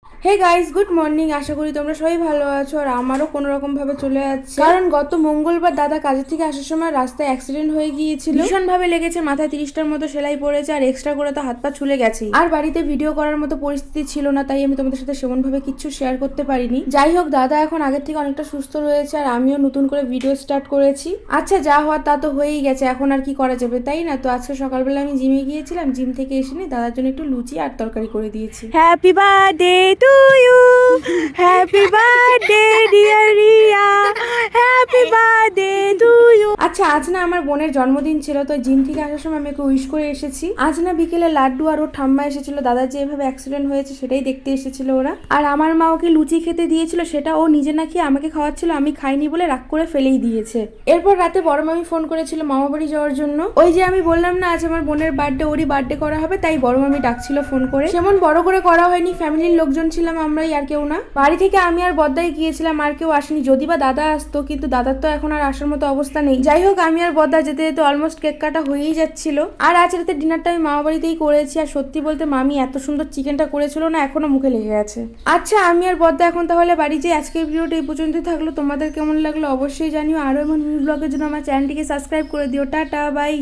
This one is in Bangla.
হে গাইস, গুড মর্নিং। আশা করি তোমরা সবাই ভালো আছো আর আমারও কোনো রকম ভাবে চলে যাচ্ছে। কারণ গত মঙ্গলবার দাদা কাজের থেকে আসার সময় রাস্তায় অ্যাক্সিডেন্ট হয়ে গিয়েছিল। ভীষণ ভাবে লেগেছে, মাথায় 30টার মতো সেলাই পড়েছে আর এক্সট্রা করে তো হাত পা ছুলে গেছে। আর বাড়িতে ভিডিও করার মতো পরিস্থিতি ছিল না, তাই আমি তোমাদের সাথে সেমন ভাবে কিচ্ছু শেয়ার করতে পারিনি। যাই হোক, দাদা এখন আগের থেকে অনেকটা সুস্থ রয়েছে আর আমিও নতুন করে ভিডিও স্টার্ট করেছি। আচ্ছা, যা হওয়ার তা তো হয়েই গেছে, এখন আর কি করা যাবে, তাই না? তো আজকে সকালবেলা আমি জিমে গিয়েছিলাম, জিম থেকে এসে নিয়ে দাদার জন্য একটু লুচি আর তরকারি করে দিয়েছি। Happy birthday to you, happy birthday dear Riya, happy birthday to you. আচ্ছা, আজ না আমার বোনের জন্মদিন ছিল, তো জিম থেকে আসার সময় আমি ওকে উইশ করে এসেছি। আজ না বিকেলে লাড্ডু আর ওর ঠাম্মা এসেছিল, দাদার যে এভাবে অ্যাক্সিডেন্ট হয়েছে সেটাই দেখতে এসেছিল ওরা। আর আমার মা ওকে লুচি খেতে দিয়েছিল, সেটা ও নিজে না খেয়ে আমাকে খাওয়াচ্ছিল, আমি খাইনি বলে রাগ করে ফেলেই দিয়েছে। এরপর রাতে বড় মামি ফোন করেছিল মামা বাড়ি যাওয়ার জন্য। ওই যে আমি বললাম না আজ আমার বোনের বার্থডে, ওরই বার্থডে করা হবে, তাই বড় মামি ডাকছিল ফোন করে। যেমন বড় করে করা হয়নি, ফ্যামিলির লোকজন ছিলাম আমরাই, আর কেউ না। বাড়ি থেকে আমি আর বদ্দাই গিয়েছিলাম, আর কেউ আসেনি। যদি বা দাদা আসতো, কিন্তু দাদার তো এখন আর আসার মতো অবস্থা নেই। যাই হোক, আমি আর বদ্দা যেতে যেতে অলমোস্ট কেক কাটা হয়েই যাচ্ছিল। আর আজ রাতে ডিনারটা আমি মামা বাড়িতেই করেছি, আর সত্যি বলতে মামি এত সুন্দর চিকেনটা করেছিল না, এখনো মুখে লেগে আছে। আচ্ছা, আমি আর বদ্দা এখন তাহলে বাড়ি যাই। আজকের ভিডিওটা এই পর্যন্তই থাকলো, তোমাদের কেমন লাগলো অবশ্যই জানিও। আরো এমন নিউ ব্লগের জন্য আমার চ্যানেলটিকে সাবস্ক্রাইব করে দিও। Tata, by.